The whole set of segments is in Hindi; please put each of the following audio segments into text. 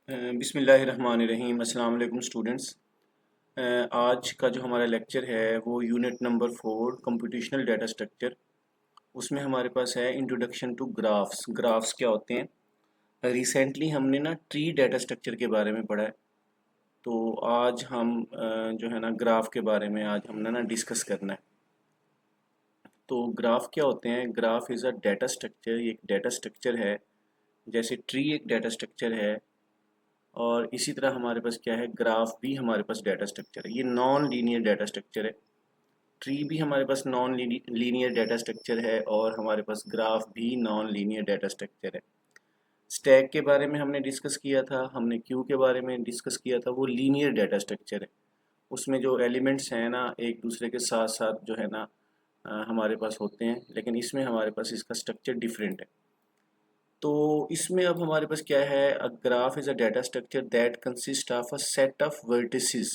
बिस्मिल्लाहिर्रहमानिर्रहीम। अस्सलाम वालेकुम स्टूडेंट्स। आज का जो हमारा लेक्चर है वो unit number 4 computational data structure. उसमें हमारे पास है इंट्रोडक्शन टू ग्राफ्स। ग्राफ्स क्या होते हैं? रिसेंटली हमने ना ट्री डाटा स्ट्रक्चर के बारे में पढ़ा है। तो आज हम जो है ना ग्राफ के बारे में आज हमने ना डिस्कस करना है। तो ग्राफ क्या होते हैं? Graph is a data structure. ये एक डाटा स्ट्रक्चर है, जैसे ट्री एक डाटा स्ट्रक्चर है। और इसी तरह हमारे पास क्या है, ग्राफ भी हमारे पास डाटा स्ट्रक्चर है। ये नॉन लीनियर डाटा स्ट्रक्चर है। ट्री भी हमारे पास नॉन लीनियर डाटा स्ट्रक्चर है और हमारे पास ग्राफ भी नॉन लीनियर डाटा स्ट्रक्चर है। स्टैक के बारे में हमने डिस्कस किया था, हमने क्यू के बारे में डिस्कस किया था, वो लीनियर डाटा स्ट्रक्चर है। उसमें जो एलिमेंट्स हैं ना एक दूसरे के साथ साथ जो है ना हमारे पास होते हैं, लेकिन इसमें हमारे पास इसका स्ट्रक्चर डिफरेंट है। तो इसमें अब हमारे पास क्या है, a graph is a data structure that consist of a set of vertices.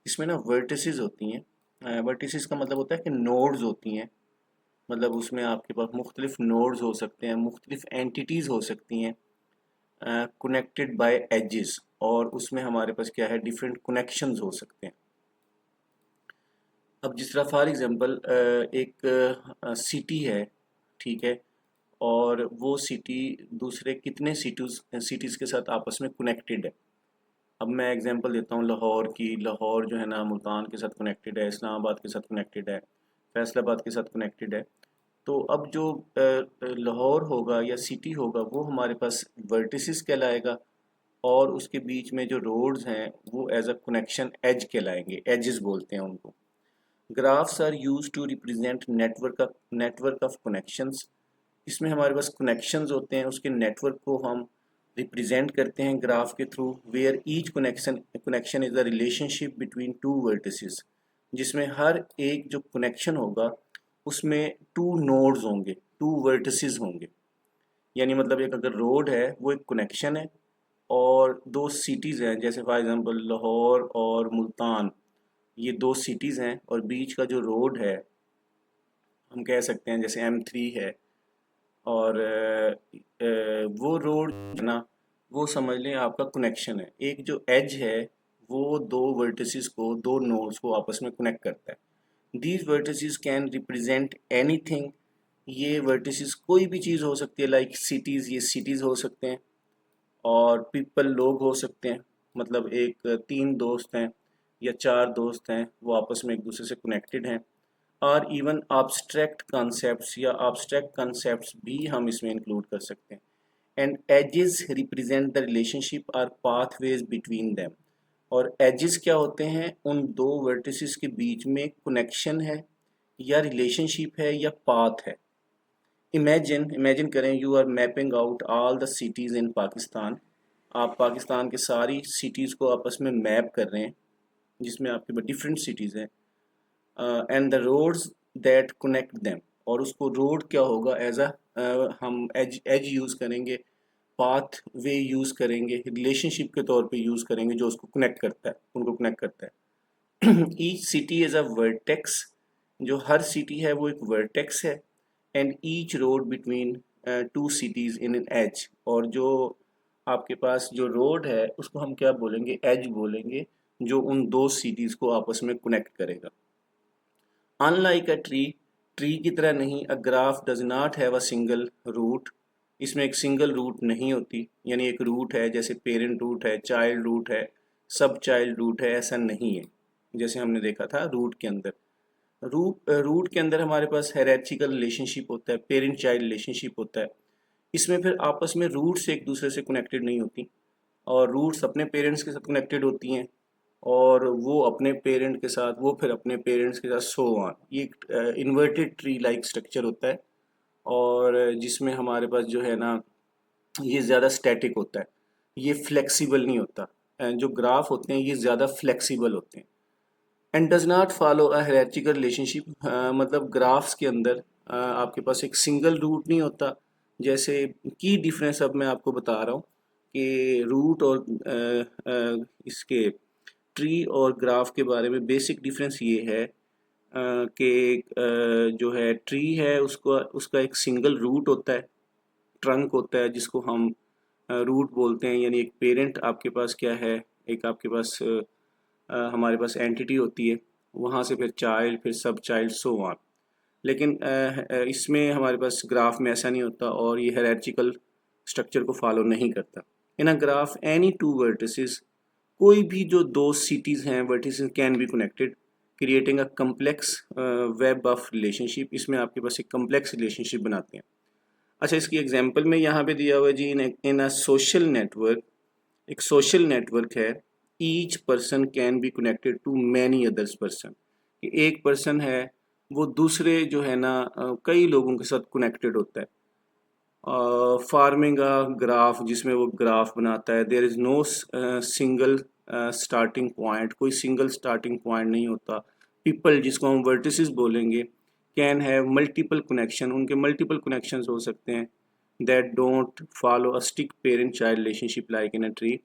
इसमें ना वर्टिसेस होती हैं। वर्टिसेस का मतलब होता है कि नोड्स होती हैं। मतलब उसमें आपके पास मुख्तलिफ नोड्स हो सकते हैं, मुख्तलिफ एंटिटीज़ हो सकती हैं कनेक्टेड बाय एजेस। और उसमें हमारे पास क्या है, डिफरेंट कनेक्शंस हो सकते हैं। अब जिस तरह फॉर एग्जांपल एक सिटी है, ठीक है, और वो सिटी दूसरे कितने सिटीज़ के साथ आपस में कनेक्टेड है। अब मैं एग्जांपल देता हूँ लाहौर की। लाहौर जो है ना मुल्तान के साथ कनेक्टेड है, इस्लामाबाद के साथ कनेक्टेड है, फैसलाबाद के साथ कनेक्टेड है। तो अब जो लाहौर होगा या सिटी होगा वो हमारे पास वर्टिसेस कहलाएगा, और उसके बीच में जो रोड्स हैं वो एज अ कनेक्शन एज कहलाएंगे, एजेस बोलते हैं उनको। Graphs are use to represent network of connections. इसमें हमारे पास कनेक्शंस होते हैं, उसके नेटवर्क को हम रिप्रेजेंट करते हैं ग्राफ के थ्रू। Where each connection is the relationship between two vertices, जिसमें हर एक जो कनेक्शन होगा उसमें टू नोड्स होंगे, टू वर्टिसेस होंगे। यानी मतलब एक अगर रोड है वो एक कनेक्शन है, और दो सिटीज़ हैं, जैसे फॉर एग्जांपल लाहौर और मुल्तान, ये दो सिटीज़ हैं, और बीच का जो रोड है हम कह सकते हैं जैसे M3 है। और वो रोड ना, वो समझ लें आपका कनेक्शन है। एक जो एज है वो दो वर्टिसेस को, दो नोड्स को आपस में कनेक्ट करता है। These vertices can represent anything. ये वर्टिसेस कोई भी चीज़ हो सकती है, लाइक सिटीज़, ये सिटीज़ हो सकते हैं, और पीपल लोग हो सकते हैं। मतलब एक तीन दोस्त हैं या चार दोस्त हैं, वो आपस में एक दूसरे से कनेक्टेड हैं। और इवन abstract कॉन्सेप्ट्स या abstract कॉन्सेप्ट्स भी हम इसमें इंक्लूड कर सकते हैं। And edges represent the relationship और पाथवेज बिटवीन देम। और एजेस क्या होते हैं, उन दो वर्टिसेस के बीच में कनेक्शन है या रिलेशनशिप है या पाथ है। इमेजिन करें, you are mapping out all the cities in Pakistan. आप पाकिस्तान के सारी सिटीज़ को आपस में मैप कर रहे हैं, जिसमें आपके पास डिफरेंट सिटीज़ हैं, and the roads that connect them. और उसको रोड क्या होगा, एज अ हम एज एज यूज़ करेंगे, पाथ वे यूज़ करेंगे, रिलेशनशिप के तौर पे यूज़ करेंगे, जो उसको कनेक्ट करता है, उनको कनेक्ट करता है। Each city is a vertex. जो हर सिटी है वो एक वर्टेक्स है। And each road between two cities in an edge. और जो आपके पास जो रोड है उसको हम क्या बोलेंगे, एज बोलेंगे, जो उन दो सिटीज़ को आपस में कनेक्ट करेगा। अनलाइक अ ट्री, ट्री की तरह नहीं, a graph does not have a single root. इसमें एक सिंगल रूट नहीं होती, यानी एक रूट है, जैसे पेरेंट रूट है, चाइल्ड रूट है, सब चाइल्ड रूट है, ऐसा नहीं है। जैसे हमने देखा था रूट के अंदर, रूट के अंदर हमारे पास हायरार्चिकल रिलेशनशिप होता है, पेरेंट चाइल्ड रिलेशनशिप होता है। इसमें फिर आपस में रूट्स एक दूसरे से कनेक्टेड नहीं होती, और रूट्स अपने पेरेंट्स के साथ कनेक्टेड होती हैं, और वो अपने पेरेंट के साथ, वो फिर अपने पेरेंट्स के साथ, सो ऑन। ये एक इन्वर्टेड ट्री लाइक स्ट्रक्चर होता है, और जिसमें हमारे पास जो है ना ये ज़्यादा स्टैटिक होता है, ये फ्लेक्सिबल नहीं होता। जो ग्राफ होते हैं ये ज़्यादा फ्लेक्सिबल होते हैं। And does not follow a hierarchical relationship. मतलब ग्राफ्स के अंदर आपके पास एक सिंगल रूट नहीं होता। जैसे की डिफरेंस अब मैं आपको बता रहा हूँ कि रूट और इसके ट्री और ग्राफ के बारे में बेसिक डिफरेंस ये है कि जो है ट्री है उसको, उसका एक सिंगल रूट होता है, ट्रंक होता है, जिसको हम रूट बोलते हैं, यानी एक पेरेंट आपके पास क्या है, एक आपके पास हमारे पास एंटिटी होती है, वहाँ से फिर चाइल्ड, फिर सब चाइल्ड, सो ऑन। लेकिन इसमें हमारे पास ग्राफ में ऐसा नहीं होता और ये हायरार्चिकल स्ट्रक्चर को फॉलो नहीं करता। In a graph any two vertices, कोई भी जो दो सिटीज़ हैं vertices can be connected creating a complex web of relationship. इसमें आपके पास एक कम्प्लेक्स रिलेशनशिप बनाते हैं। अच्छा, इसकी एग्जांपल में यहाँ पे दिया हुआ है जी, इन अ सोशल नेटवर्क, एक सोशल नेटवर्क है, each person can be connected to many others person, एक पर्सन है वो दूसरे जो है ना कई लोगों के साथ कनेक्टेड होता है। फार्मिंग अ ग्राफ, जिसमें वो ग्राफ बनाता है, there is no single starting point, कोई सिंगल स्टार्टिंग पॉइंट नहीं होता। पीपल, जिसको हम वर्टिसेस बोलेंगे, कैन हैव मल्टीपल कनेक्शन, उनके मल्टीपल कनेक्शंस हो सकते हैं। That don't follow a stick parent child relationship like in a tree,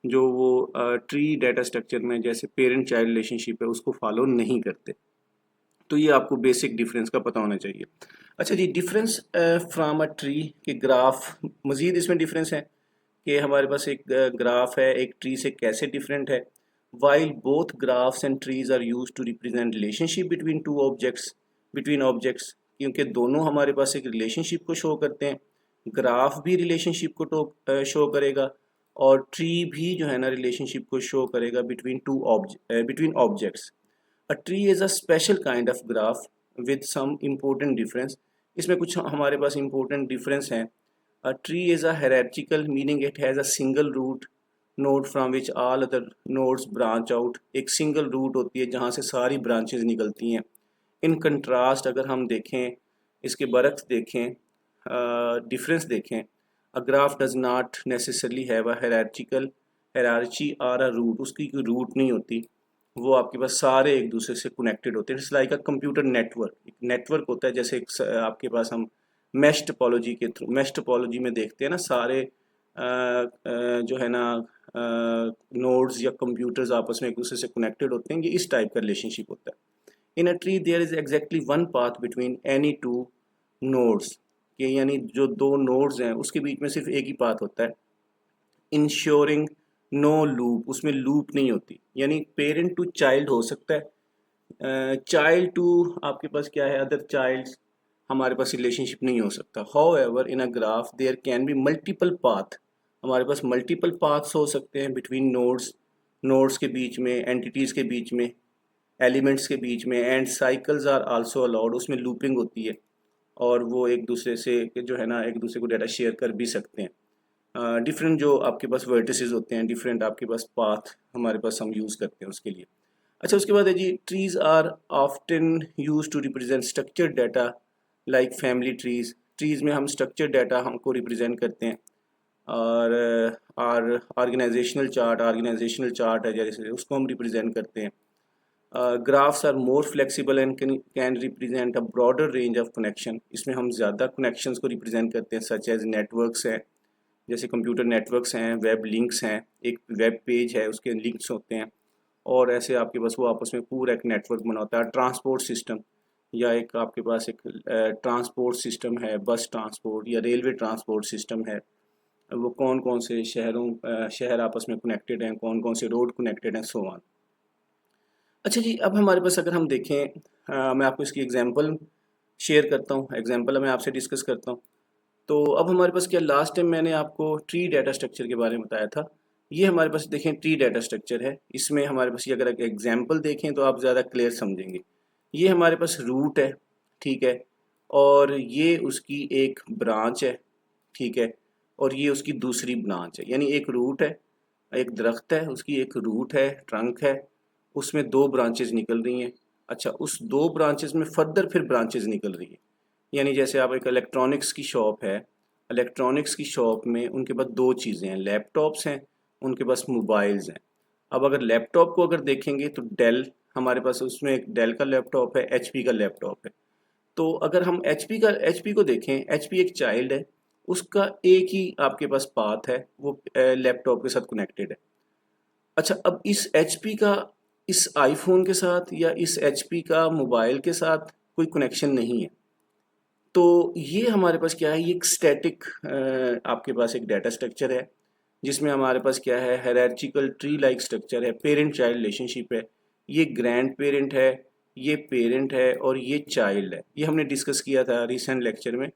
जो वो ट्री डाटा स्ट्रक्चर में जैसे पेरेंट चाइल्ड रिलेशनशिप है उसको फॉलो नहीं करते। तो ये आपको बेसिक डिफरेंस का पता होना चाहिए। अच्छा जी, डिफरेंस फ्रॉम अ ट्री के ग्राफ, मज़ीद इसमें डिफरेंस है कि हमारे पास एक ग्राफ है एक ट्री से कैसे डिफरेंट है। While both graphs and trees are use to represent relationship between two objects, between objects, क्योंकि दोनों हमारे पास एक रिलेशनशिप को शो करते हैं। ग्राफ भी रिलेशनशिप को शो करेगा और ट्री भी जो है ना रिलेशनशिप को शो करेगा between objects. A tree is a special kind of graph with some important difference. इसमें कुछ हमारे पास इम्पोर्टेंट डिफरेंस हैं। A tree is a hierarchical, meaning it has a single root node from which all other nodes branch out, एक सिंगल रूट होती है जहाँ से सारी ब्रांचेज निकलती हैं। इन कंट्रास्ट अगर हम देखें, इसके बरक्स देखें, डिफरेंस देखें, a graph does not necessarily have a hierarchy और अ रूट, उसकी कोई रूट नहीं होती, वो आपके पास सारे एक दूसरे से कनेक्टेड होते हैं। It's like a computer network, एक नेटवर्क होता है, जैसे आपके पास हम मैश टोपोलॉजी के थ्रू, मैश टोपोलॉजी में देखते हैं ना सारे जो है ना नोड्स या कंप्यूटर्स आपस में एक दूसरे से कनेक्टेड होते हैं, ये इस टाइप का रिलेशनशिप होता है। In a tree there is exactly one path between any two nodes, कि यानी जो दो नोड्स हैं उसके बीच में सिर्फ एक ही पाथ होता है। इंश्योरिंग नो लूप, उसमें लूप नहीं होती, यानी पेरेंट टू चाइल्ड हो सकता है, चाइल्ड टू आपके पास क्या है अदर चाइल्ड्स, हमारे पास रिलेशनशिप नहीं हो सकता। However in a graph there can be multiple path, हमारे पास मल्टीपल पाथ्स हो सकते हैं बिटवीन नोड्स, नोड्स के बीच में, एंटिटीज़ के बीच में, एलिमेंट्स के बीच में, and cycles are also allowed, उसमें लूपिंग होती है और वो एक दूसरे से जो है ना एक दूसरे को डाटा शेयर कर भी सकते हैं। डिफरेंट जो आपके पास वर्टिसेस होते हैं, डिफरेंट आपके पास पाथ हमारे पास हम यूज़ करते हैं उसके लिए। अच्छा, उसके बाद है जी, trees are often use to represent structured data like family trees, trees में हम स्ट्रक्चर्ड डाटा हमको रिप्रेजेंट करते हैं। और ऑर्गेनाइजेशनल चार्ट है जैसे, उसको हम रिप्रेजेंट करते हैं। Graphs are more flexible and can represent a broader range of connection, इसमें हम ज़्यादा कनेक्शंस को रिप्रेजेंट करते हैं, सच एज नेटवर्क्स हैं, जैसे कंप्यूटर नेटवर्क्स हैं, वेब लिंक्स हैं, एक वेब पेज है उसके लिंक्स होते हैं, और ऐसे आपके पास वो आपस में पूरा एक नेटवर्क बना होता है। ट्रांसपोर्ट सिस्टम, या एक आपके पास एक ट्रांसपोर्ट सिस्टम है, बस ट्रांसपोर्ट या रेलवे ट्रांसपोर्ट सिस्टम है, वो कौन कौन से शहर आपस में कनेक्टेड हैं, कौन कौन से रोड कनेक्टेड हैं, सो ऑन। अच्छा जी, अब हमारे पास अगर हम देखें, मैं आपको इसकी एग्जांपल शेयर करता हूँ, एग्जांपल मैं आपसे डिस्कस करता हूँ। तो अब हमारे पास क्या, लास्ट टाइम मैंने आपको ट्री डाटा स्ट्रक्चर के बारे में बताया था। ये हमारे पास देखें ट्री डाटा स्ट्रक्चर है, इसमें हमारे पास ये अगर एक एग्जांपल देखें तो आप ज़्यादा क्लियर समझेंगे। ये हमारे पास रूट है, ठीक है, और ये उसकी एक ब्रांच है, ठीक है, और ये उसकी दूसरी ब्रांच है, यानी एक रूट है, एक दरख्त है, उसकी एक रूट है, ट्रंक है, उसमें दो ब्रांचेज निकल रही हैं। अच्छा, उस दो ब्रांचेज में फर्दर फिर ब्रांचेज निकल रही है, यानी जैसे आप एक इलेक्ट्रॉनिक्स की शॉप है, इलेक्ट्रॉनिक्स की शॉप में उनके पास दो चीज़ें हैं, लैपटॉप्स हैं, उनके पास मोबाइल्स हैं। अब अगर लैपटॉप को अगर देखेंगे तो डेल, हमारे पास उसमें एक डेल का लैपटॉप है, एचपी का लैपटॉप है। तो अगर हम एचपी को देखें, एचपी एक चाइल्ड है, उसका एक ही आपके पास पाथ है, वो लैपटॉप के साथ कनेक्टेड है। अच्छा, अब इस एचपी का इस आईफोन के साथ या इस एचपी का मोबाइल के साथ कोई कनेक्शन नहीं है, तो ये हमारे पास क्या है, ये एक स्टैटिक आपके पास एक डाटा स्ट्रक्चर है, जिसमें हमारे पास क्या है, हायरार्चिकल ट्री लाइक स्ट्रक्चर है, पेरेंट चाइल्ड रिलेशनशिप है, ये ग्रैंड पेरेंट है, ये पेरेंट है और ये चाइल्ड है। ये हमने डिस्कस किया था रिसेंट लेक्चर में।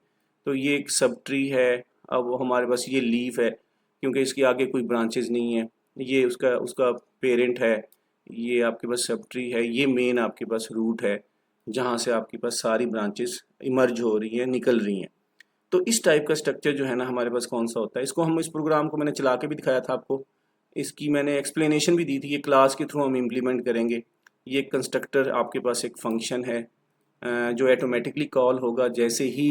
तो ये एक सब ट्री है। अब हमारे पास ये लीफ है, क्योंकि इसके आगे कोई ब्रांचेज नहीं है। ये उसका उसका पेरेंट है, ये आपके पास सब ट्री है, ये मेन आपके पास रूट है, जहाँ से आपके पास सारी ब्रांचेस इमर्ज हो रही हैं, निकल रही हैं। तो इस टाइप का स्ट्रक्चर जो है ना हमारे पास कौन सा होता है, इसको हम इस प्रोग्राम को मैंने चला के भी दिखाया था आपको, इसकी मैंने एक्सप्लेनेशन भी दी थी। ये क्लास के थ्रू हम इम्प्लीमेंट करेंगे। ये कंस्ट्रक्टर आपके पास एक फंक्शन है जो ऑटोमेटिकली कॉल होगा जैसे ही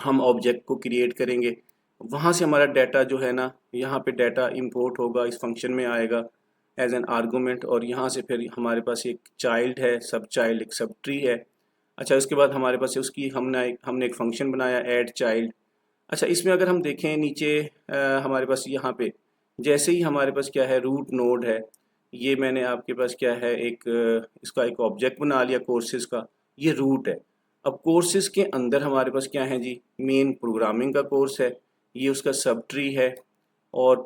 हम ऑब्जेक्ट को क्रिएट करेंगे। वहाँ से हमारा डाटा जो है ना, यहाँ पे डाटा इंपोर्ट होगा, इस फंक्शन में आएगा एज एन आर्गूमेंट, और यहाँ से फिर हमारे पास एक चाइल्ड है, सब चाइल्ड, एक सब ट्री है। अच्छा, उसके बाद हमारे पास उसकी हमने एक फंक्शन बनाया ऐड चाइल्ड। अच्छा, इसमें अगर हम देखें नीचे हमारे पास यहाँ पे जैसे ही हमारे पास क्या है, रूट नोड है। ये मैंने आपके पास क्या है, एक इसका एक ऑब्जेक्ट बना लिया कोर्सेज का, ये रूट है। अब कोर्सेज के अंदर हमारे पास क्या है जी, मेन प्रोग्रामिंग का कोर्स है, ये उसका सब ट्री है। और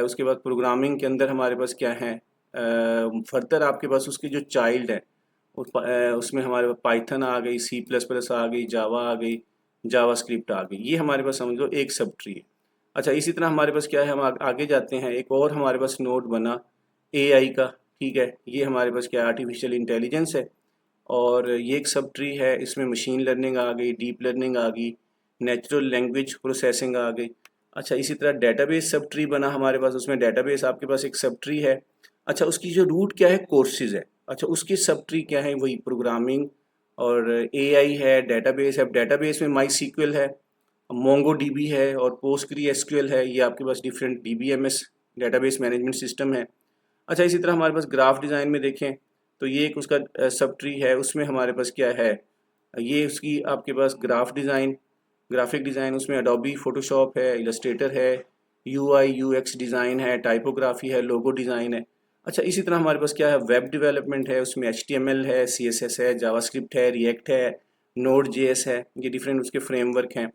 उसके बाद प्रोग्रामिंग के अंदर हमारे पास क्या है, फर्दर आपके पास उसके जो चाइल्ड है उसमें हमारे पास पाइथन आ गई, सी प्लस प्लस आ गई, जावा आ गई, जावा स्क्रिप्ट आ गई। ये हमारे पास समझ लो एक सब ट्री है। अच्छा, इसी तरह हमारे पास क्या है, हम आगे जाते हैं, एक और हमारे पास नोड बना एआई का। ठीक है, ये हमारे पास क्या आर्टिफिशियल इंटेलिजेंस है, और ये एक सब ट्री है। इसमें मशीन लर्निंग आ गई, डीप लर्निंग आ गई, नेचुरल लैंग्वेज प्रोसेसिंग आ गई। अच्छा, इसी तरह डेटाबेस सब ट्री बना हमारे पास, उसमें डेटाबेस आपके पास एक सब ट्री है। अच्छा, उसकी जो रूट क्या है, कोर्सेज है। अच्छा, उसकी सब ट्री क्या है, वही प्रोग्रामिंग और एआई है, डेटाबेस है। अब डेटाबेस में माई सीक्वल है, मोंगो डीबी है और पोस्टग्री एसक्यूएल है। ये आपके पास different DBMS database management system है। अच्छा, इसी तरह हमारे पास ग्राफ डिज़ाइन में देखें तो ये एक उसका सब ट्री है, उसमें हमारे पास क्या है, ये उसकी आपके पास ग्राफ डिज़ाइन, ग्राफिक डिज़ाइन, उसमें एडोबी फोटोशॉप है, इलस्ट्रेटर है, यूआई यूएक्स डिज़ाइन है, टाइपोग्राफी है, लोगो डिज़ाइन है। अच्छा, इसी तरह हमारे पास क्या है, वेब डेवलपमेंट है, उसमें एचटीएमएल है, सीएसएस है, जावास्क्रिप्ट है, रिएक्ट है, नोड जेएस है। ये डिफरेंट उसके फ्रेमवर्क हैं।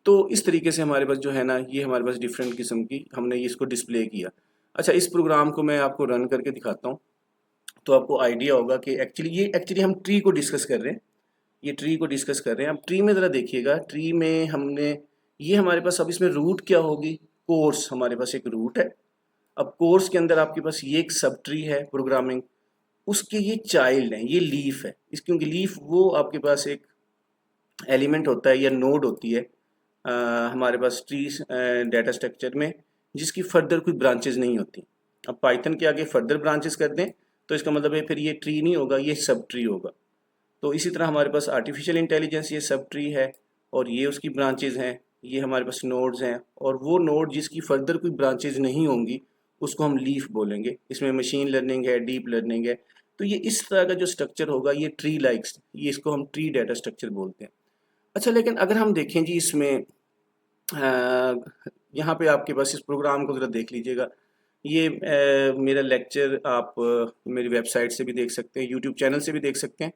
तो इस तरीके से हमारे पास जो है ना, ये हमारे पास डिफरेंट किस्म की हमने इसको डिस्प्ले किया। अच्छा, इस प्रोग्राम को मैं आपको रन करके दिखाता हूँ, तो आपको आइडिया होगा कि एक्चुअली हम ट्री को डिस्कस कर रहे हैं। ये ट्री को डिस्कस कर रहे हैं। अब ट्री में ज़रा देखिएगा, ट्री में हमने ये हमारे पास अब इसमें रूट क्या होगी, कोर्स, हमारे पास एक रूट है। अब कोर्स के अंदर आपके पास ये एक सब ट्री है प्रोग्रामिंग, उसके ये चाइल्ड हैं, ये लीफ है। इस क्योंकि लीफ वो आपके पास एक एलिमेंट होता है या नोड होती है हमारे पास ट्री डाटा स्ट्रक्चर में, जिसकी फर्दर कोई ब्रांचेज नहीं होती। अब पाइथन के आगे फर्दर ब्रांचेस कर दें तो इसका मतलब है फिर ये ट्री नहीं होगा, ये सब ट्री होगा। तो इसी तरह हमारे पास आर्टिफिशियल इंटेलिजेंस ये सब ट्री है, और ये उसकी ब्रांचेज हैं, ये हमारे पास नोड्स हैं, और वो नोड जिसकी फर्दर कोई ब्रांचेज नहीं होंगी उसको हम लीफ बोलेंगे। इसमें मशीन लर्निंग है, डीप लर्निंग है। तो ये इस तरह का जो स्ट्रक्चर होगा, ये ट्री लाइक्स, ये इसको हम ट्री डाटा स्ट्रक्चर बोलते हैं। अच्छा, लेकिन अगर हम देखें जी इसमें यहाँ पे आपके पास इस प्रोग्राम को ज़रा देख लीजिएगा। ये मेरा लेक्चर आप मेरी वेबसाइट से भी देख सकते हैं, यूट्यूब चैनल से भी देख सकते हैं।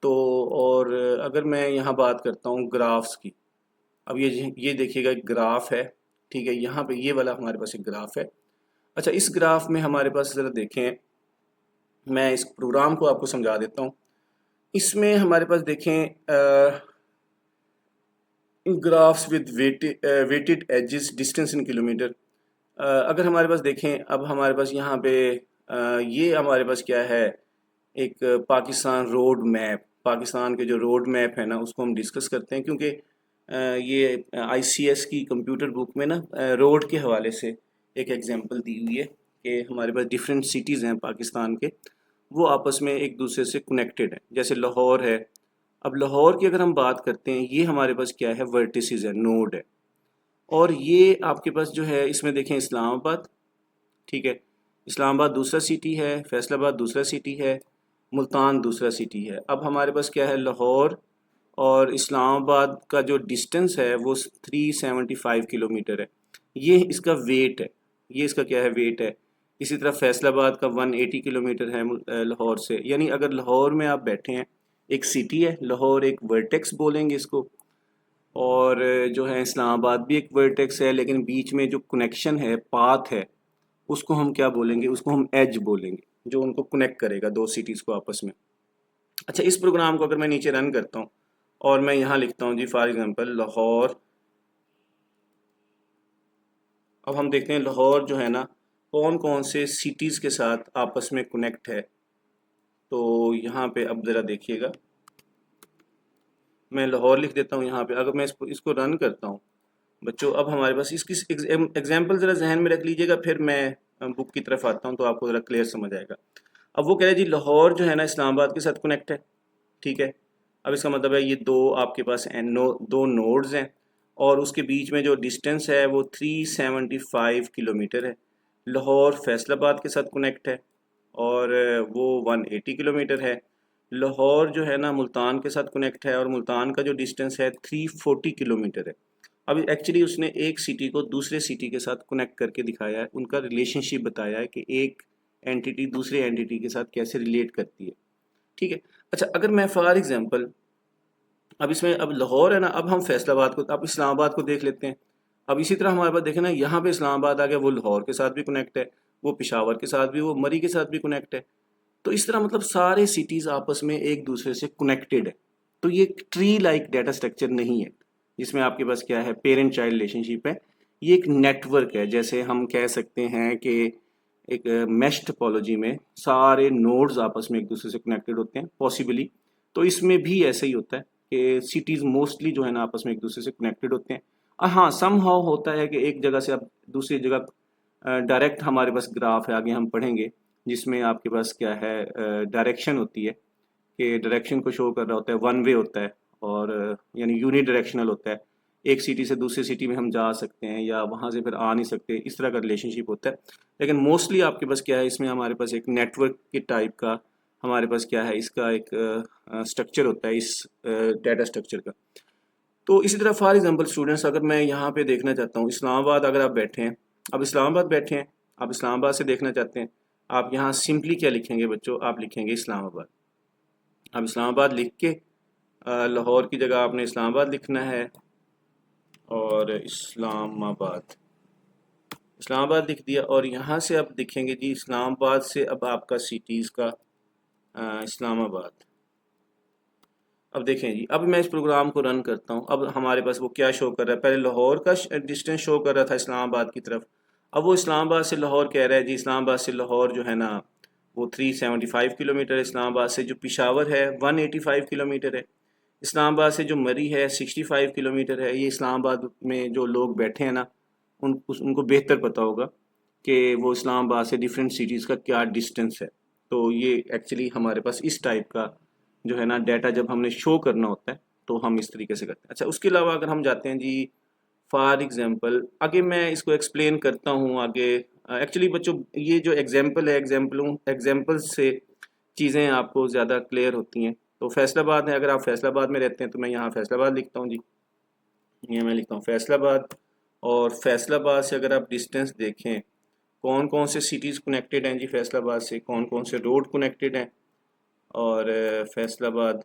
तो और अगर मैं यहाँ बात करता हूँ ग्राफ्स की, अब ये देखिएगा एक ग्राफ है। ठीक है, यहाँ पे ये वाला हमारे पास एक ग्राफ है। अच्छा, इस ग्राफ में हमारे पास ज़रा देखें, मैं इस प्रोग्राम को आपको समझा देता हूँ। इसमें हमारे पास देखें graphs with weighted edges, distance in kilometre. अगर हमारे पास देखें, अब हमारे पास यहाँ पे ये हमारे पास क्या है, एक पाकिस्तान रोड मैप, पाकिस्तान के जो रोड मैप है ना उसको हम डिस्कस करते हैं, क्योंकि ये आईसीएस की कंप्यूटर बुक में ना रोड के हवाले से एक एग्जांपल दी हुई है कि हमारे पास डिफरेंट सिटीज़ हैं पाकिस्तान के, वो आपस में एक दूसरे से कनेक्टेड हैं। जैसे लाहौर है, अब लाहौर की अगर हम बात करते हैं, ये हमारे पास क्या है, वर्टिसेस है, नोड है। और ये आपके पास जो है, इसमें देखें इस्लामाबाद, ठीक है, इस्लामाबाद दूसरा सिटी है, फैसलाबाद दूसरा सिटी है, मुल्तान दूसरा सिटी है। अब हमारे पास क्या है, लाहौर और इस्लामाबाद का जो डिस्टेंस है वो 375 किलोमीटर है। ये इसका वेट है, ये इसका क्या है, वेट है। इसी तरह फैसलाबाद का 180 किलोमीटर है लाहौर से। यानी अगर लाहौर में आप बैठे हैं, एक सिटी है लाहौर, एक वर्टेक्स बोलेंगे इसको, और जो है इस्लामाबाद भी एक वर्टेक्स है, लेकिन बीच में जो कनेक्शन है, पाथ है, उसको हम क्या बोलेंगे, उसको हम एज बोलेंगे, जो उनको कनेक्ट करेगा दो सिटीज़ को आपस में। अच्छा, इस प्रोग्राम को अगर मैं नीचे रन करता हूँ और मैं यहाँ लिखता हूँ जी फॉर एग्जांपल लाहौर। अब हम देखते हैं लाहौर जो है ना कौन कौन से सिटीज़ के साथ आपस में कनेक्ट है। तो यहाँ पे अब ज़रा देखिएगा, मैं लाहौर लिख देता हूँ यहाँ पे। अगर मैं इसको रन करता हूँ बच्चों, अब हमारे पास इसकी एग्जाम्पल ज़रा जहन में रख लीजिएगा, फिर मैं बुक की तरफ आता हूँ तो आपको ज़रा क्लियर समझ आएगा। अब वो कह रहे हैं जी लाहौर जो है ना इस्लामाबाद के साथ कनेक्ट है, ठीक है। अब इसका मतलब है ये दो आपके पास दो नोड्स हैं और उसके बीच में जो डिस्टेंस है वो 375 किलोमीटर है। लाहौर फैसलाबाद के साथ कनेक्ट है और वो 180 किलोमीटर है। लाहौर जो है ना मुल्तान के साथ कनेक्ट है और मुल्तान का जो डिस्टेंस है 340 किलोमीटर है। अब एक्चुअली उसने एक सिटी को दूसरे सिटी के साथ कनेक्ट करके दिखाया है, उनका रिलेशनशिप बताया है कि एक एंटिटी दूसरे एंटिटी के साथ कैसे रिलेट करती है, ठीक है। अच्छा, अगर मैं फॉर एग्जांपल अब इसमें अब लाहौर है ना, अब हम फैसलाबाद को, अब इस्लामाबाद को देख लेते हैं। अब इसी तरह हमारे पास देखें ना, यहाँ पे इस्लामाबाद आ गया, वो लाहौर के साथ भी कनेक्ट है, वो पिशावर के साथ भी, वो मरी के साथ भी कनेक्ट है। तो इस तरह मतलब सारे सिटीज़ आपस में एक दूसरे से कनेक्टेड है। तो ये ट्री लाइक डाटा स्ट्रक्चर नहीं है जिसमें आपके पास क्या है, पेरेंट चाइल्ड रिलेशनशिप है। ये एक नेटवर्क है, जैसे हम कह सकते हैं कि एक मैश टोपोलॉजी में सारे नोड्स आपस में एक दूसरे से कनेक्टेड होते हैं पॉसिबली। तो इसमें भी ऐसे ही होता है कि सिटीज़ मोस्टली जो है ना आपस में एक दूसरे से कनेक्टेड होते हैं। हाँ, सम हाउ होता है कि एक जगह से आप दूसरी जगह डायरेक्ट हमारे पास ग्राफ है, आगे हम पढ़ेंगे, जिसमें आपके पास क्या है, डायरेक्शन होती है कि डायरेक्शन को शो कर रहा होता है, वन वे होता है और यानी यूनी डायरेक्शनल होता है। एक सिटी से दूसरी सिटी में हम जा सकते हैं या वहाँ से फिर आ नहीं सकते, इस तरह का रिलेशनशिप होता है। लेकिन मोस्टली आपके पास क्या है, इसमें हमारे पास एक नेटवर्क के टाइप का हमारे पास क्या है, इसका एक स्ट्रक्चर होता है, इस डाटा स्ट्रक्चर का। तो इसी तरह फॉर एग्जांपल स्टूडेंट्स, अगर मैं यहाँ पे देखना चाहता हूँ इस्लामाबाद, अगर आप बैठे हैं, अब इस्लामाबाद बैठे हैं, आप इस्लामाबाद से देखना चाहते हैं, आप यहाँ सिंपली क्या लिखेंगे बच्चों, आप लिखेंगे इस्लामाबाद। अब इस्लामाबाद लिख के लाहौर की जगह आपने इस्लामाबाद लिखना है और इस्लामाबाद इस्लामाबाद लिख दिया। और यहाँ से आप दिखेंगे जी इस्लामाबाद से अब आपका सिटीज़ का इस्लामाबाद। अब देखें जी, अब मैं इस प्रोग्राम को रन करता हूँ, अब हमारे पास वो क्या शो कर रहा है, पहले लाहौर का डिस्टेंस शो कर रहा था इस्लामाबाद की तरफ। अब वो इस्लामाबाद से लाहौर कह रहा है जी, इस्लामाबाद से लाहौर जो है ना वो 375 किलोमीटर है। इस्लामाबाद से जो पिशावर है 185 किलोमीटर है। इस्लामाबाद से जो मरी है 65 किलोमीटर है। ये इस्लामाबाद में जो लोग बैठे हैं ना, उनको बेहतर पता होगा कि वो इस्लामाबाद से डिफरेंट सिटीज़ का क्या डिस्टेंस है। तो ये एक्चुअली हमारे पास इस टाइप का जो है ना डाटा जब हमने शो करना होता है तो हम इस तरीके से करते हैं। अच्छा, उसके अलावा अगर हम जाते हैं जी फॉर एग्जांपल, आगे मैं इसको एक्सप्लेन करता हूँ आगे। एक्चुअली बच्चों ये जो एग्जांपल है, एग्जांपल से चीज़ें आपको ज़्यादा क्लियर होती हैं। तो फैसलाबाद है, अगर आप फैसलाबाद में रहते हैं तो मैं यहाँ फैसलाबाद लिखता हूँ जी, ये मैं लिखता हूँ फैसलाबाद। और फैसलाबाद से अगर आप डिस्टेंस देखें, कौन कौन से सिटीज़ कनेक्टेड हैं जी फैसलाबाद से, कौन कौन से रोड कनेक्टेड हैं। और फैसलाबाद,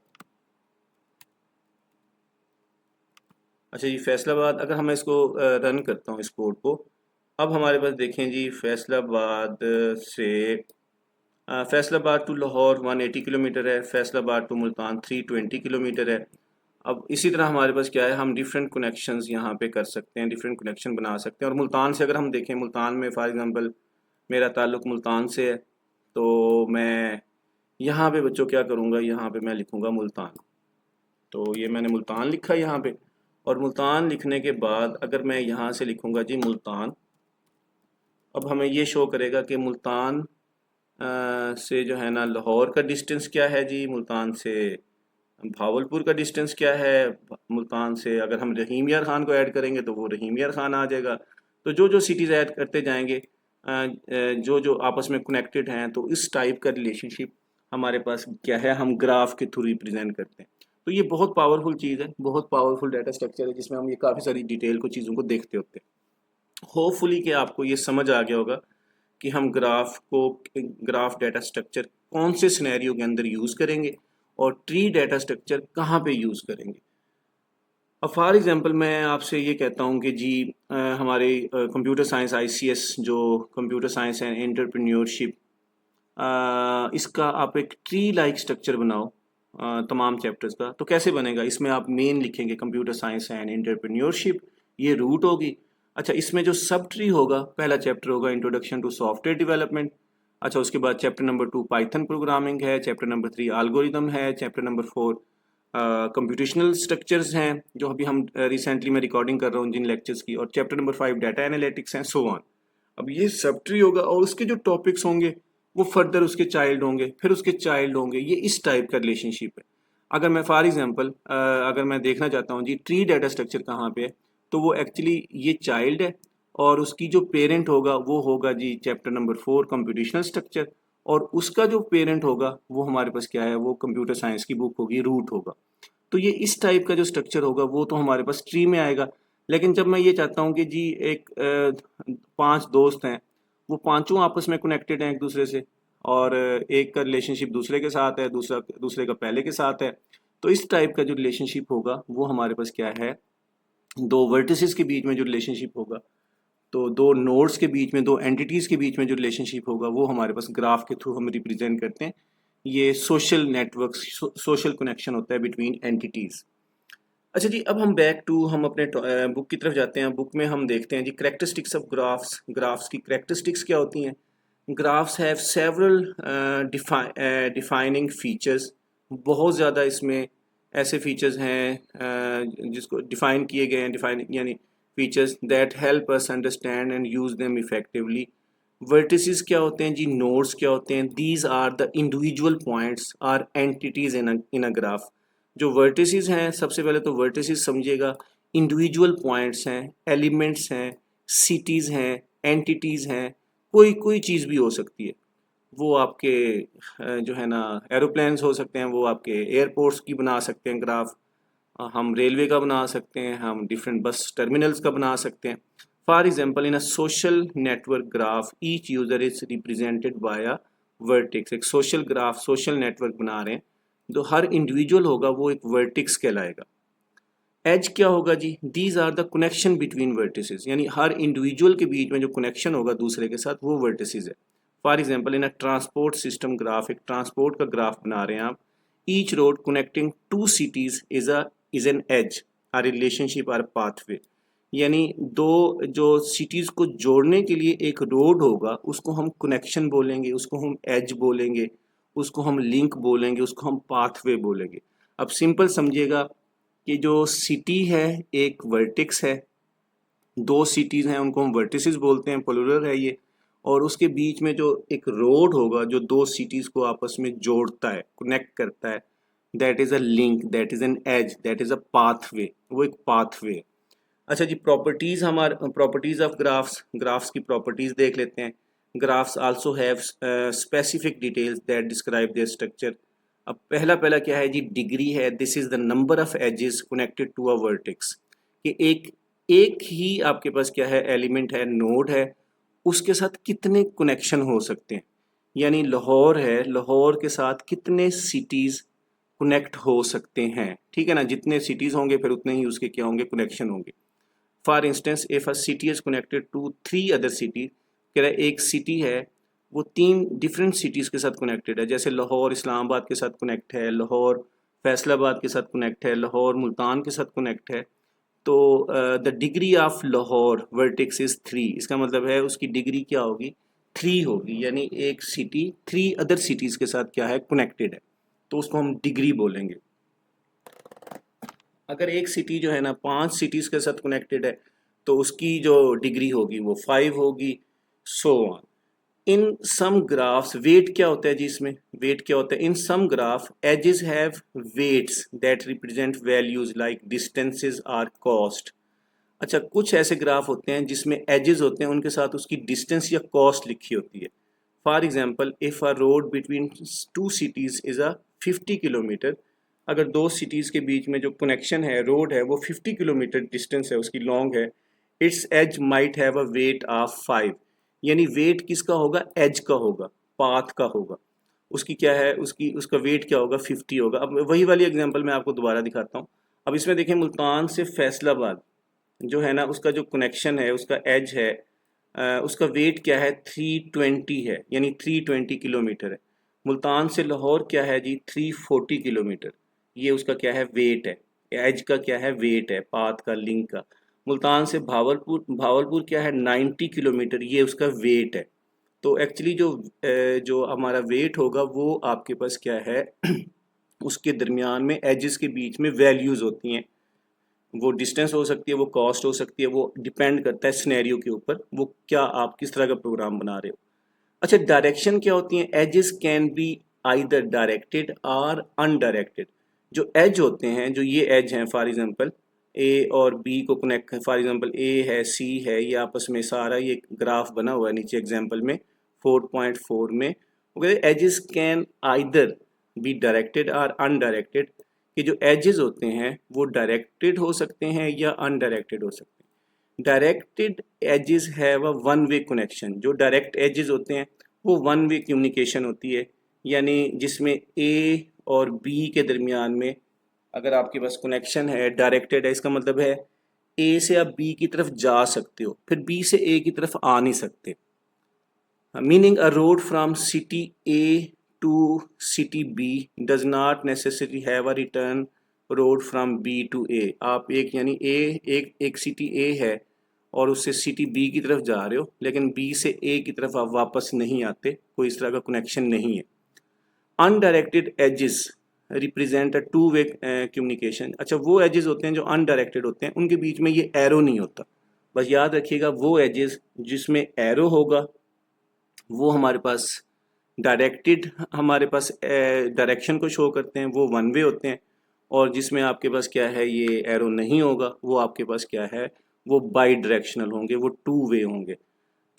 अच्छा जी फैसलाबाद, अगर मैं इसको रन करता हूँ इस कोड को, अब हमारे पास देखें जी फैसलाबाद से फैसलाबाद टू लाहौर 180 किलोमीटर है, फैसलाबाद टू मुल्तान 320 किलोमीटर है। अब इसी तरह हमारे पास क्या है, हम डिफरेंट कनेक्शंस यहाँ पे कर सकते हैं, डिफरेंट कनेक्शन बना सकते हैं। और मुल्तान से अगर हम देखें, मुल्तान में फॉर एग्जांपल मेरा ताल्लुक़ मुल्तान से है, तो मैं यहाँ पे बच्चों क्या करूँगा, यहाँ पे मैं लिखूँगा मुल्तान। तो ये मैंने मुल्तान लिखा यहाँ पे। और मुल्तान लिखने के बाद अगर मैं यहाँ से लिखूँगा जी मुल्तान, अब हमें ये शो करेगा कि मुल्तान से जो है ना लाहौर का डिस्टेंस क्या है जी, मुल्तान से भावलपुर का डिस्टेंस क्या है, मुल्तान से अगर हम रहीम यार खान को ऐड करेंगे तो वो रहीम यार खान आ जाएगा। तो जो जो सिटीज़ ऐड करते जाएंगे, जो जो आपस में कनेक्टेड हैं, तो इस टाइप का रिलेशनशिप हमारे पास क्या है, हम ग्राफ के थ्रू रिप्रेजेंट करते हैं। तो ये बहुत पावरफुल चीज़ है, बहुत पावरफुल डाटा स्ट्रक्चर है, जिसमें हम ये काफ़ी सारी डिटेल को चीज़ों को देखते होते हैं। होपफुली कि आपको ये समझ आ गया होगा कि हम ग्राफ डाटा स्ट्रक्चर कौन से सिनेरियो के अंदर यूज़ करेंगे और ट्री डाटा स्ट्रक्चर कहाँ पे यूज़ करेंगे। अब फॉर एग्जांपल मैं आपसे ये कहता हूँ कि जी हमारे कंप्यूटर साइंस आईसीएस जो कंप्यूटर साइंस एंड एंटरप्रेन्योरशिप, इसका आप एक ट्री लाइक स्ट्रक्चर बनाओ तमाम चैप्टर्स का। तो कैसे बनेगा? इसमें आप मेन लिखेंगे कंप्यूटर साइंस एंड एंटरप्रेन्योरशिप, ये रूट होगी। अच्छा, इसमें जो सब ट्री होगा, पहला चैप्टर होगा इंट्रोडक्शन टू सॉफ्टवेयर डेवलपमेंट। अच्छा, उसके बाद चैप्टर नंबर 2 पाइथन प्रोग्रामिंग है, चैप्टर नंबर 3 एल्गोरिदम है, चैप्टर नंबर 4 कंप्यूटेशनल स्ट्रक्चर्स हैं जो अभी हम रिसेंटली मैं रिकॉर्डिंग कर रहा हूँ जिन लेक्चर्स की, और चैप्टर नंबर 5 डाटा एनालिटिक्स हैं, सो ऑन। अब ये सब ट्री होगा और उसके जो टॉपिक्स होंगे वो फर्दर उसके चाइल्ड होंगे, फिर उसके चाइल्ड होंगे। ये इस टाइप का रिलेशनशिप है। अगर मैं फॉर एग्जांपल अगर मैं देखना चाहता हूँ जी ट्री डाटा स्ट्रक्चर कहाँ पे है, तो वो एक्चुअली ये चाइल्ड है और उसकी जो पेरेंट होगा वो होगा जी चैप्टर नंबर 4 कंप्यूटेशनल स्ट्रक्चर, और उसका जो पेरेंट होगा वो हमारे पास क्या है, वो कंप्यूटर साइंस की बुक होगी, रूट होगा। तो ये इस टाइप का जो स्ट्रक्चर होगा वो तो हमारे पास ट्री में आएगा। लेकिन जब मैं ये चाहता हूँ कि जी एक 5 दोस्त हैं, वो पांचों आपस में कनेक्टेड हैं एक दूसरे से, और एक का रिलेशनशिप दूसरे के साथ है, दूसरा दूसरे का पहले के साथ है, तो इस टाइप का जो रिलेशनशिप होगा वो हमारे पास क्या है, दो वर्टिसेस के बीच में जो रिलेशनशिप होगा, तो दो नोड्स के बीच में, दो एंटिटीज़ के बीच में जो रिलेशनशिप होगा वो हमारे पास ग्राफ के थ्रू हम रिप्रेजेंट करते हैं। ये सोशल नेटवर्क, सोशल कनेक्शन होता है बिटवीन एंटिटीज़। अच्छा जी, अब हम बैक टू हम अपने बुक की तरफ जाते हैं। बुक में हम देखते हैं जी करेक्टरिस्टिक्स ऑफ ग्राफ्स। ग्राफ्स की करेक्टरिस्टिक्स क्या होती हैं? Graphs have several defining features. बहुत ज़्यादा इसमें ऐसे फीचर्स हैं जिसको डिफाइन किए गए हैं, डिफाइन यानी features that help us understand and use them effectively. Vertices क्या होते हैं जी? नोड्स क्या होते हैं? These are the individual points are entities in a graph. जो वर्टिसेस हैं, सबसे पहले तो वर्टिसेस समझिएगा इंडिविजुअल पॉइंट्स हैं, एलिमेंट्स हैं, सिटीज़ हैं, एंटिटीज़ हैं, कोई कोई चीज़ भी हो सकती है। वो आपके जो है ना एरोप्लेन्स हो सकते हैं, वो आपके एयरपोर्ट्स की बना सकते हैं ग्राफ, हम रेलवे का बना सकते हैं, हम डिफरेंट बस टर्मिनल्स का बना सकते हैं। For example in a social network graph each user is represented by a vertex. एक सोशल ग्राफ, सोशल नेटवर्क बना रहे हैं, जो हर इंडिविजुअल होगा वो एक वर्टेक्स कहलाएगा। एज क्या होगा जी? These are the connection between vertices, यानी हर इंडिविजुअल के बीच में जो कनेक्शन होगा दूसरे के साथ वो वर्टिसेस है। For example in a transport system graph, एक ट्रांसपोर्ट का ग्राफ बना रहे हैं आप। Each road connecting two cities is an edge, a relationship or pathway. यानी दो जो सिटीज को जोड़ने के लिए एक रोड होगा उसको हम कनेक्शन बोलेंगे, उसको हम एज बोलेंगे, उसको हम लिंक बोलेंगे, उसको हम पाथवे बोलेंगे। अब सिंपल समझिएगा कि जो सिटी है एक वर्टेक्स है, दो सिटीज़ हैं उनको हम वर्टिसेस बोलते हैं, प्लुरल है ये, और उसके बीच में जो एक रोड होगा जो दो सिटीज़ को आपस में जोड़ता है, कनेक्ट करता है, that is a link, that is an edge, that is a pathway, वो एक पाथवे है। अच्छा जी, प्रॉपर्टीज़, हमारे प्रॉपर्टीज़ ऑफ ग्राफ्स, ग्राफ्स की प्रॉपर्टीज़ देख लेते हैं। Graphs also have specific details that describe their structure. अब पहला पहला क्या है जी? डिग्री है, this is the number of edges connected to a vertex. कि एक एक ही आपके पास क्या है, एलिमेंट है, नोड है, उसके साथ कितने कनेक्शन हो सकते हैं। यानी लाहौर है, लाहौर के साथ कितने सिटीज़ कनेक्ट हो सकते हैं, ठीक है ना? जितने सिटीज़ होंगे फिर उतने ही उसके क्या होंगे, कनेक्शन होंगे। For instance if a city is connected to 3 other city, कह रहा है एक सिटी है वो 3 डिफरेंट सिटीज़ के साथ कनेक्टेड है, जैसे लाहौर इस्लामाबाद के साथ कनेक्ट है, लाहौर फैसलाबाद के साथ कनेक्ट है, लाहौर मुल्तान के साथ कनेक्ट है। तो the degree of Lahore vertex is 3, इसका मतलब है उसकी डिग्री क्या होगी, 3 होगी। यानी एक सिटी 3 अदर सिटीज़ के साथ क्या है, कनेक्टेड है, तो उसको हम डिग्री बोलेंगे। अगर एक सिटी जो है ना 5 सिटीज़ के साथ कनेक्टेड है तो उसकी जो डिग्री होगी वो 5 होगी, so on. In some graphs, weight क्या होता है जी? इसमें वेट क्या होता है? In some graph edges have weights that represent values like distances or cost. अच्छा, कुछ ऐसे ग्राफ होते हैं जिसमें एजेस होते हैं, उनके साथ उसकी डिस्टेंस या कॉस्ट लिखी होती है। For example if a road between 2 cities is a 50 kilometre, अगर दो सिटीज़ के बीच में जो कनेक्शन है, रोड है, वो 50 किलोमीटर डिस्टेंस है, उसकी लॉन्ग है, it's edge might have a weight of 5। यानी वेट किसका होगा? एज का होगा, पाथ का होगा। उसकी क्या है, उसकी उसका वेट क्या होगा? 50 होगा। अब वही वाली एग्जांपल मैं आपको दोबारा दिखाता हूँ। अब इसमें देखें मुल्तान से फैसलाबाद जो है ना, उसका जो कनेक्शन है, उसका एज है, उसका वेट क्या है, 320 है, यानी 320 किलोमीटर है। मुल्तान से लाहौर क्या है जी, 340 किलोमीटर। ये उसका क्या है, वेट है। एज का क्या है, वेट है, पाथ का, लिंक का। मुल्तान से भावलपुर, भावलपुर क्या है, 90 किलोमीटर, ये उसका वेट है। तो एक्चुअली जो हमारा वेट होगा वो आपके पास क्या है उसके दरमियान में एजेस के बीच में वैल्यूज़ होती हैं। वो डिस्टेंस हो सकती है, वो कॉस्ट हो सकती है, वो डिपेंड करता है सिनेरियो के ऊपर, वो क्या आप किस तरह का प्रोग्राम बना रहे हो। अच्छा, डायरेक्शन क्या होती है, edges can be either directed और अनडायरेक्टेड। जो एज होते हैं, जो ये एज हैं, फॉर एग्जांपल ए और बी को कनेक्ट, फॉर एग्जांपल ए है, सी है, ये आपस में सारा ये ग्राफ बना हुआ है नीचे एग्जांपल में 4.4 में। वो कहते हैं edges can either be directed और अनडायरेक्टेड, कि जो एजेस होते हैं वो डायरेक्टेड हो सकते हैं या अनडायरेक्टेड हो सकते हैं। Directed edges have a one way connection. जो डायरेक्ट एजेस होते हैं वो वन वे कम्युनिकेशन होती है, यानी जिसमें ए और बी के दरमियान में अगर आपके पास कनेक्शन है, डायरेक्टेड है, इसका मतलब है ए से आप बी की तरफ जा सकते हो, फिर बी से ए की तरफ आ नहीं सकते। Meaning a road from city A to city B does not necessary have a return road from B to A. आप एक यानी ए एक सिटी ए है और उससे सिटी बी की तरफ जा रहे हो, लेकिन बी से ए की तरफ आप वापस नहीं आते, कोई इस तरह का कनेक्शन नहीं है। Undirected edges represent a two way communication. अच्छा, वो एजेस होते हैं जो अनडायरेक्टेड होते हैं, उनके बीच में ये एरो नहीं होता। बस याद रखिएगा, वो एजेस जिसमें एरो होगा वो हमारे पास डायरेक्टेड, हमारे पास डायरेक्शन को शो करते हैं, वो वन वे होते हैं। और जिसमें आपके पास क्या है, ये एरो नहीं होगा, वो आपके पास क्या है, वो बाई डायरेक्शनल होंगे, वो टू वे होंगे।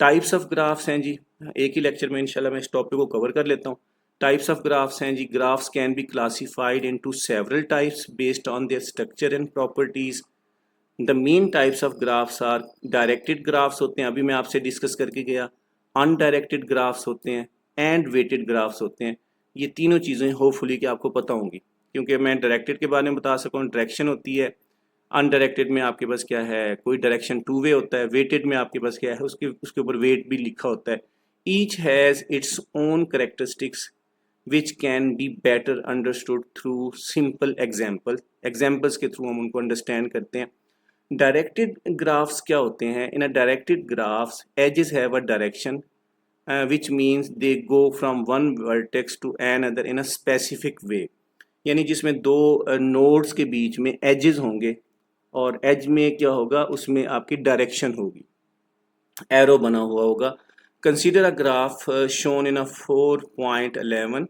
टाइप्स ऑफ ग्राफ्स हैं जी, एक ही लेक्चर में इंशाल्लाह मैं इस टॉपिक को कवर कर लेता हूँ। टाइप्स ऑफ ग्राफ्स हैं जी, graphs can be classified into several types based on their structure and properties. The main types of graphs are, directed graphs होते हैं, अभी मैं आपसे डिस्कस करके गया। अनडायरेक्टेड ग्राफ्स होते हैं एंड वेटेड ग्राफ्स होते हैं। ये तीनों चीज़ें होपफुली कि आपको पता होंगी, क्योंकि मैं डायरेक्टेड के बारे में बता सकूँ, डायरेक्शन होती है। अनडायरेक्टेड में आपके पास क्या है, कोई डायरेक्शन टू वे होता है। वेटेड में आपके पास क्या है, उसके ऊपर वेट भी लिखा होता है। Each has its own characteristics which can be better understood through simple examples के थ्रू हम उनको अंडरस्टैंड करते हैं। डायरेक्टेड ग्राफ्स क्या होते हैं, in a directed graphs edges have a direction which means they go from one vertex to another in a specific way. यानी जिसमें दो नोड्स के बीच में एजेस होंगे और एज में क्या होगा, उसमें आपकी डायरेक्शन होगी, एरो बना हुआ होगा। Consider a graph shown in a 4.11।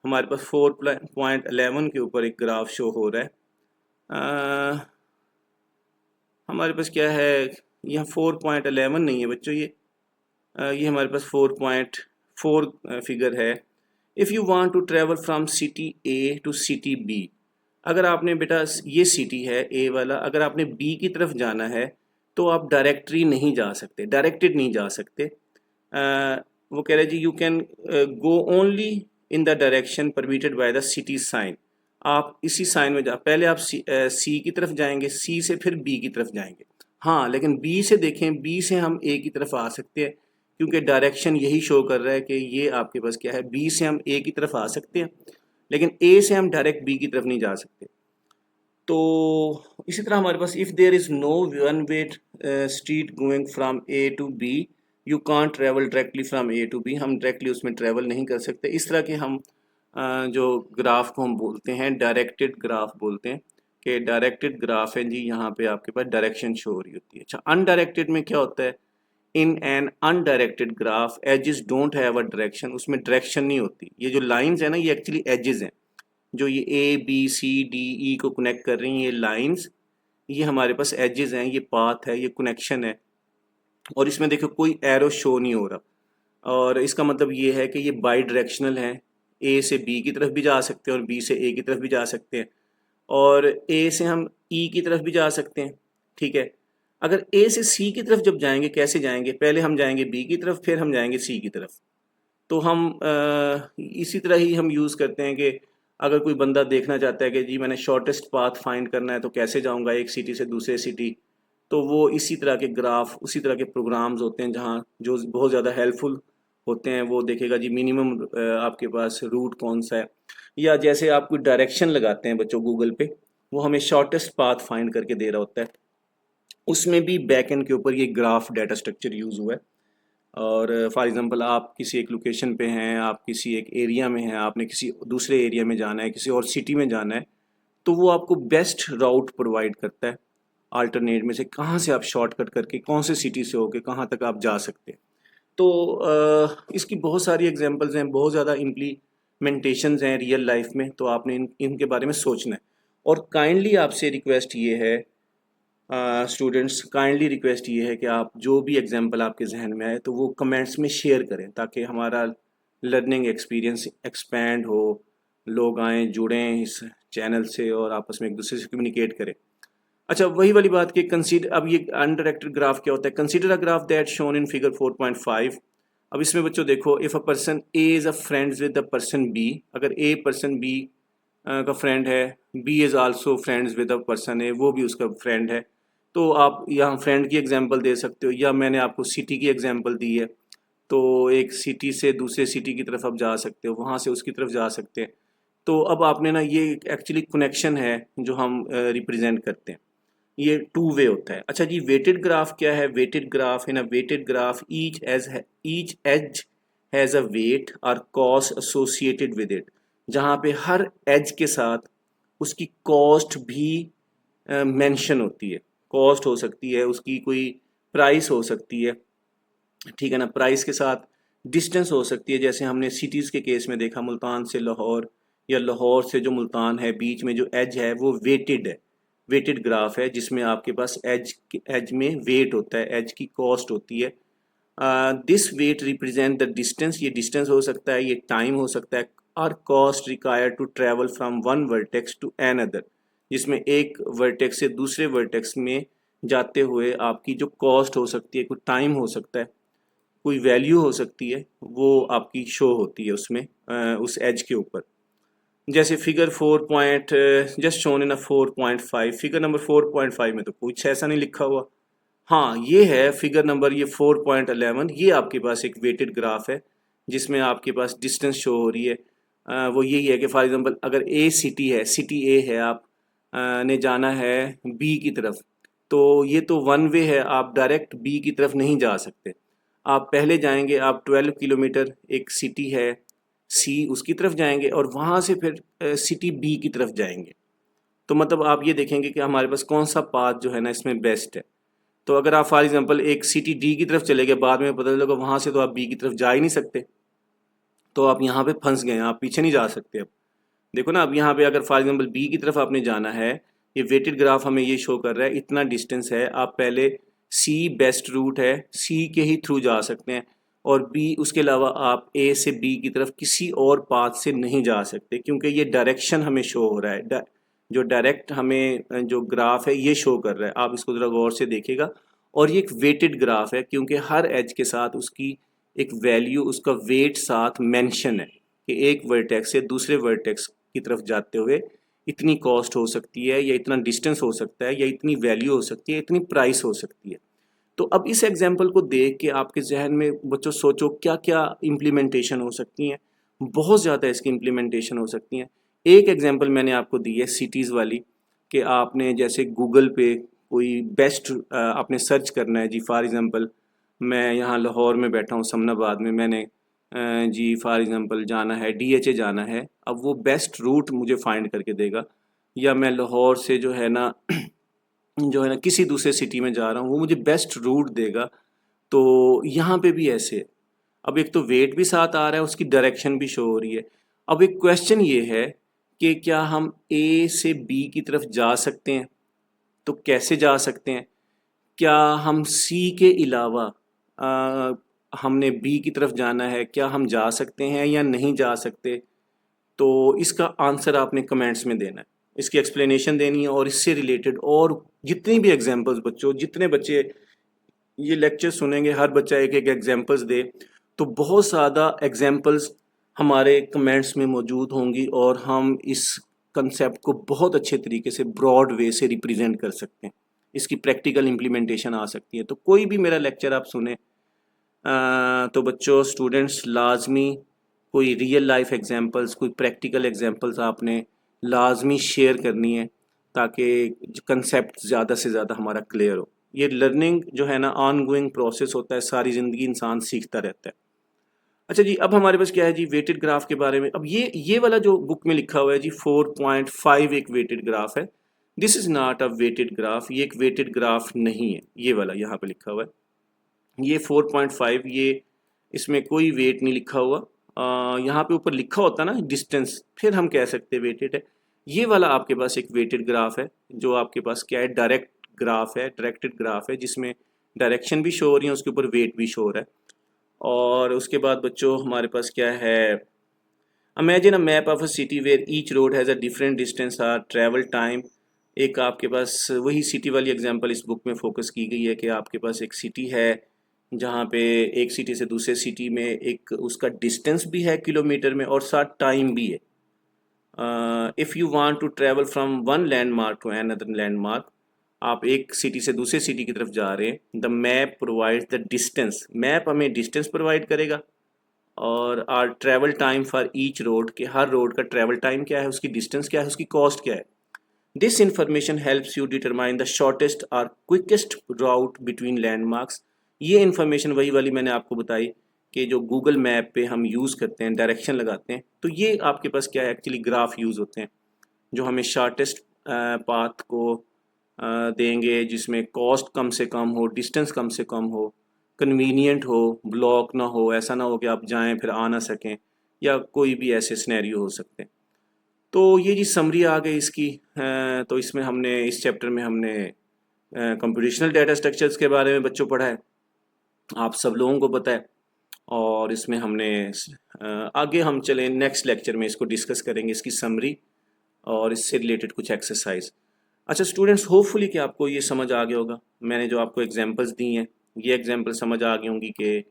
हमारे पास 4.11 के ऊपर एक ग्राफ शो हो रहा है। हमारे पास क्या है, यहाँ 4.11 नहीं है बच्चों, ये हमारे पास 4.4 फिगर है। If you want to travel from city A to city B, अगर आपने बेटा, ये सिटी है ए वाला, अगर आपने बी की तरफ जाना है तो आप डायरेक्टरी नहीं जा सकते, डायरेक्टेड नहीं जा सकते। वो कह रहे जी you can go only in the direction permitted by the city sign. आप इसी साइन में जा, पहले आप सी की तरफ जाएंगे, सी से फिर बी की तरफ जाएंगे। हाँ, लेकिन बी से देखें, बी से हम ए की तरफ आ सकते हैं, क्योंकि डायरेक्शन यही शो कर रहा है कि ये आपके पास क्या है, बी से हम ए की तरफ आ सकते हैं, लेकिन ए से हम डायरेक्ट बी की तरफ नहीं जा सकते। तो इसी तरह हमारे पास if there is no one way street going from A to B, you can't travel directly from A to B, हम डायरेक्टली उसमें ट्रेवल नहीं कर सकते। इस तरह के हम जो ग्राफ को हम बोलते हैं डायरेक्टेड ग्राफ बोलते हैं, कि डायरेक्टेड ग्राफ है जी, यहाँ पे आपके पास डायरेक्शन शो हो रही होती है। अच्छा, अनडायरेक्टेड में क्या होता है, in an undirected graph edges don't have a direction, उसमें डायरेक्शन नहीं होती। ये जो लाइंस है ना, ये एक्चुअली एजेस हैं, जो ये A B C D E को कनेक्ट कर रही हैं, ये लाइंस, ये हमारे पास एजेस हैं, ये पाथ है, ये कनेक्शन है। और इसमें देखो कोई एरो शो नहीं हो रहा, और इसका मतलब ये है कि ये बाई डायरेक्शनल है, ए से बी की तरफ भी जा सकते हैं और बी से ए की तरफ भी जा सकते हैं, और ए से हम ई की तरफ भी जा सकते हैं। ठीक है, अगर ए से सी की तरफ जब जाएंगे, कैसे जाएंगे, पहले हम जाएंगे बी की तरफ, फिर हम जाएंगे सी की तरफ। तो हम इसी तरह ही हम यूज़ करते हैं कि अगर कोई बंदा देखना चाहता है कि जी मैंने शॉर्टेस्ट पाथ फाइंड करना है तो कैसे जाऊंगा एक सिटी से दूसरे सिटी, तो वो इसी तरह के ग्राफ, उसी तरह के प्रोग्राम्स होते हैं जहाँ जो बहुत ज़्यादा हेल्पफुल होते हैं। वो देखेगा जी मिनिमम आपके पास रूट कौन सा है, या जैसे आप कोई डायरेक्शन लगाते हैं बच्चों गूगल पे, वो हमें शॉर्टेस्ट पाथ फाइंड करके दे रहा होता है। उसमें भी बैक एंड के ऊपर ये ग्राफ डाटा स्ट्रक्चर यूज़ हुआ है। और फॉर एग्जांपल आप किसी एक लोकेशन पे हैं, आप किसी एक एरिया में हैं, आपने किसी दूसरे एरिया में जाना है, किसी और सिटी में जाना है, तो वो आपको बेस्ट राउट प्रोवाइड करता है अल्टरनेट में से, कहाँ से आप शॉर्टकट करके कौन से सिटी से होके कहाँ तक आप जा सकते हैं। तो इसकी बहुत सारी एग्जांपल्स हैं, बहुत ज़्यादा इम्प्लीमेंटेशंस हैं रियल लाइफ में, तो आपने इनके बारे में सोचना है। और काइंडली आपसे रिक्वेस्ट ये है, स्टूडेंट्स, काइंडली रिक्वेस्ट ये है कि आप जो भी एग्जांपल आपके जहन में आए तो वो कमेंट्स में शेयर करें, ताकि हमारा लर्निंग एक्सपीरियंस एक्सपैंड हो, लोग आएँ जुड़ें इस चैनल से और आपस में एक दूसरे से कम्युनिकेट करें। अच्छा, वही वाली बात कि कंसीडर, अब ये अनडायरेक्टेड ग्राफ क्या होता है, consider a graph that shown in figure 4.5। अब इसमें बच्चों देखो, if a person A is a friends with the person B, अगर ए पर्सन बी का फ्रेंड है, B is also friends with a person A, वो भी उसका फ्रेंड है, तो आप यहाँ फ्रेंड की एग्जांपल दे सकते हो, या मैंने आपको सिटी की एग्जांपल दी है, तो एक सिटी से दूसरे सिटी की तरफ आप जा सकते हो, वहाँ से उसकी तरफ जा सकते हैं। तो अब आपने ना, ये एक्चुअली कनेक्शन है जो हम रिप्रेजेंट करते हैं, ये टू वे होता है। अच्छा जी, वेटेड ग्राफ क्या है? Weighted graph, in a weighted graph each edge has a weight और कॉस्ट एसोसिएटेड विद इट, जहाँ पे हर एज के साथ उसकी कॉस्ट भी मेंशन होती है। कॉस्ट हो सकती है उसकी, कोई प्राइस हो सकती है, ठीक है ना, प्राइस के साथ डिस्टेंस हो सकती है, जैसे हमने सिटीज़ के केस में देखा, मुल्तान से लाहौर या लाहौर से जो मुल्तान है, बीच में जो एज है वो वेटेड है, वेटेड ग्राफ है, जिसमें आपके पास एज में वेट होता है, एज की कॉस्ट होती है। This weight represent the distance, ये डिस्टेंस हो सकता है, ये टाइम हो सकता है, और cost require to travel from one vertex to another, जिसमें एक वर्टेक्स से दूसरे वर्टेक्स में जाते हुए आपकी जो कॉस्ट हो सकती है, कोई टाइम हो सकता है, कोई वैल्यू हो सकती है, वो आपकी शो होती है उसमें, उस एज के ऊपर। जैसे figure 4 point just shown in a 4.5, figure number 4.5 में तो कुछ ऐसा नहीं लिखा हुआ। हाँ, ये है फिगर नंबर, ये 4.11, ये आपके पास एक वेटेड ग्राफ है जिसमें आपके पास डिस्टेंस शो हो रही है। वो यही है कि फॉर एग्जांपल अगर ए सिटी है, सिटी ए है, आप ने जाना है बी की तरफ, तो ये तो वन वे है, आप डायरेक्ट बी की तरफ नहीं जा सकते। आप पहले जाएंगे, आप 12 किलोमीटर, एक सिटी है सी, उसकी तरफ जाएंगे और वहाँ से फिर सिटी बी की तरफ जाएंगे। तो मतलब आप ये देखेंगे कि हमारे पास कौन सा पाथ जो है ना इसमें बेस्ट है। तो अगर आप फॉर एग्जांपल एक सिटी डी की तरफ चले गए, बाद में पता चलेगा वहाँ से तो आप बी की तरफ जा ही नहीं सकते, तो आप यहाँ पे फंस गए हैं, आप पीछे नहीं जा सकते। अब देखो ना, अब यहाँ पे अगर फॉर एग्जांपल बी की तरफ आपने जाना है, ये वेटेड ग्राफ हमें ये शो कर रहा है, इतना डिस्टेंस है, आप पहले सी बेस्ट रूट है, सी के ही थ्रू जा सकते हैं, और बी, उसके अलावा आप ए से बी की तरफ किसी और पाथ से नहीं जा सकते, क्योंकि ये डायरेक्शन हमें शो हो रहा है, जो डायरेक्ट हमें जो ग्राफ है ये शो कर रहा है। आप इसको ज़रा गौर से देखिएगा। और ये एक वेटेड ग्राफ है, क्योंकि हर एज के साथ उसकी एक वैल्यू, उसका वेट साथ मेंशन है कि एक वर्टेक्स से दूसरे वर्टेक्स की तरफ जाते हुए इतनी कॉस्ट हो सकती है, या इतना डिस्टेंस हो सकता है, या इतनी वैल्यू हो सकती है, इतनी प्राइस हो सकती है। तो अब इस एग्जाम्पल को देख के आपके जहन में बच्चों सोचो क्या क्या इम्प्लीमेंटेशन हो सकती हैं। बहुत ज़्यादा इसकी इम्प्लीमेंटेशन हो सकती हैं। एक एग्जाम्पल मैंने आपको दी है सिटीज़ वाली, कि आपने जैसे गूगल पे कोई बेस्ट आपने सर्च करना है जी, फॉर एग्ज़ाम्पल मैं यहाँ लाहौर में बैठा हूँ, समनाबाद में, मैंने जी फॉर एग्ज़ाम्पल जाना है, डीएचए जाना है, अब वो बेस्ट रूट मुझे फाइंड करके देगा। या मैं लाहौर से जो है ना किसी दूसरे सिटी में जा रहा हूँ, वो मुझे बेस्ट रूट देगा। तो यहाँ पे भी ऐसे है। अब एक तो वेट भी साथ आ रहा है, उसकी डायरेक्शन भी शो हो रही है। अब एक क्वेश्चन ये है कि क्या हम ए से बी की तरफ जा सकते हैं? तो कैसे जा सकते हैं? क्या हम सी के अलावा हमने बी की तरफ जाना है, क्या हम जा सकते हैं या नहीं जा सकते? तो इसका आंसर आपने कमेंट्स में देना है, इसकी एक्सप्लेनेशन देनी है, और इससे रिलेटेड और जितनी भी एग्जांपल्स, बच्चों जितने बच्चे ये लेक्चर सुनेंगे, हर बच्चा एक एक एग्जांपल्स दे, तो बहुत ज़्यादा एग्जांपल्स हमारे कमेंट्स में मौजूद होंगी और हम इस कंसेप्ट को बहुत अच्छे तरीके से ब्रॉड वे से रिप्रेजेंट कर सकते हैं। इसकी प्रैक्टिकल इम्प्लीमेंटेशन आ सकती है। तो कोई भी मेरा लेक्चर आप सुने तो बच्चों स्टूडेंट्स लाजमी कोई रियल लाइफ एग्जांपल्स, कोई प्रैक्टिकल एग्जांपल्स आपने लाजमी शेयर करनी है ताकि कंसेप्ट ज़्यादा से ज़्यादा हमारा क्लियर हो। ये लर्निंग जो है ना ऑन गोइंग प्रोसेस होता है, सारी ज़िंदगी इंसान सीखता रहता है। अच्छा जी, अब हमारे पास क्या है जी, वेटेड ग्राफ के बारे में। अब ये वाला जो बुक में लिखा हुआ है जी 4.5 एक वेटेड ग्राफ है। This is not a weighted graph, ये एक वेटेड ग्राफ नहीं है। ये वाला यहाँ पे लिखा हुआ है ये 4.5, ये इसमें कोई वेट नहीं लिखा हुआ। यहाँ पे ऊपर लिखा होता ना डिस्टेंस, फिर हम कह सकते हैं वेटेड है। ये वाला आपके पास एक वेटेड ग्राफ है जो आपके पास क्या है, डायरेक्ट ग्राफ है, डायरेक्टेड ग्राफ है जिसमें डायरेक्शन भी शो हो रही है, उसके ऊपर वेट भी शो हो रहा है। और उसके बाद बच्चों हमारे पास क्या है, imagine a map of a city where each road has a different distance or travel time. एक आपके पास वही सिटी वाली एग्जांपल इस बुक में फोकस की गई है कि आपके पास एक सिटी है जहाँ पे एक सिटी से दूसरे सिटी में एक उसका डिस्टेंस भी है किलोमीटर में और साथ टाइम भी है। If you want to travel from one landmark to another landmark, आप एक सिटी से दूसरे सिटी की तरफ जा रहे हैं। The map provides the distance, map हमें डिस्टेंस प्रोवाइड करेगा और or travel time for each road, के हर रोड का ट्रैवल टाइम क्या है, उसकी डिस्टेंस क्या है, उसकी कॉस्ट क्या है। This information helps you determine the shortest और क्विकेस्ट राउट बिटवीन लैंडमार्क्स। ये इन्फॉर्मेशन वही वाली मैंने आपको बताई कि जो गूगल मैप पे हम यूज़ करते हैं, डायरेक्शन लगाते हैं, तो ये आपके पास क्या है, एक्चुअली ग्राफ यूज़ होते हैं जो हमें शॉर्टेस्ट पाथ को देंगे, जिसमें कॉस्ट कम से कम हो, डिस्टेंस कम से कम हो, कन्वीनियंट हो, ब्लॉक ना हो, ऐसा ना हो कि आप जाएं फिर आ ना सकें, या कोई भी ऐसे सिनेरियो हो सकते हैं। तो ये जी समरी आ गई इसकी। तो इसमें हमने इस चैप्टर में हमने कंप्यूटेशनल डाटा स्ट्रक्चर्स के बारे में बच्चों पढ़ा है, आप सब लोगों को पता है। और इसमें हमने आगे हम चलें नेक्स्ट लेक्चर में इसको डिस्कस करेंगे, इसकी समरी और इससे रिलेटेड कुछ एक्सरसाइज। अच्छा स्टूडेंट्स, होपफुली कि आपको ये समझ आ गया होगा। मैंने जो आपको एग्जांपल्स दी हैं ये एग्जांपल समझ आ गई होंगी कि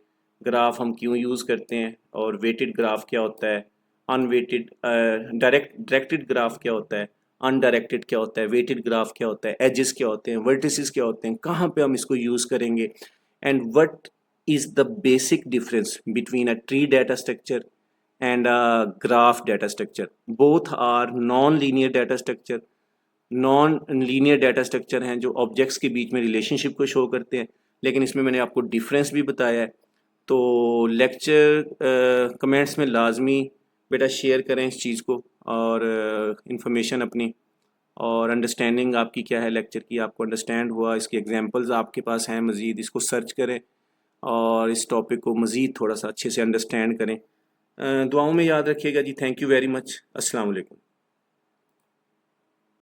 ग्राफ हम क्यों यूज़ करते हैं और वेटेड ग्राफ क्या होता है, अनवेटेड डायरेक्टेड ग्राफ क्या होता है, अनडायरेक्टेड क्या होता है, वेटेड ग्राफ क्या होता है, एजेस क्या होते हैं, वर्टिसेस क्या होते हैं, कहाँ पे हम इसको यूज़ करेंगे, and what is the basic difference between a tree data structure and a graph data structure. Both are non-linear data structure. Non linear data structure हैं जो ऑब्जेक्ट्स के बीच में रिलेशनशिप को शो करते हैं, लेकिन इसमें मैंने आपको डिफरेंस भी बताया है। तो लेक्चर कमेंट्स में लाजमी बेटा शेयर करें इस चीज़ को और इंफॉर्मेशन अपनी और अंडरस्टैंडिंग आपकी क्या है लेक्चर की, आपको अंडरस्टैंड हुआ, इसकी एग्जांपल्स आपके पास हैं मज़ीद, इसको सर्च करें और इस टॉपिक को मज़ीद थोड़ा सा अच्छे से अंडरस्टैंड करें। दुआओं में याद रखिएगा जी। Thank you very much. अस्सलाम वालेकुम।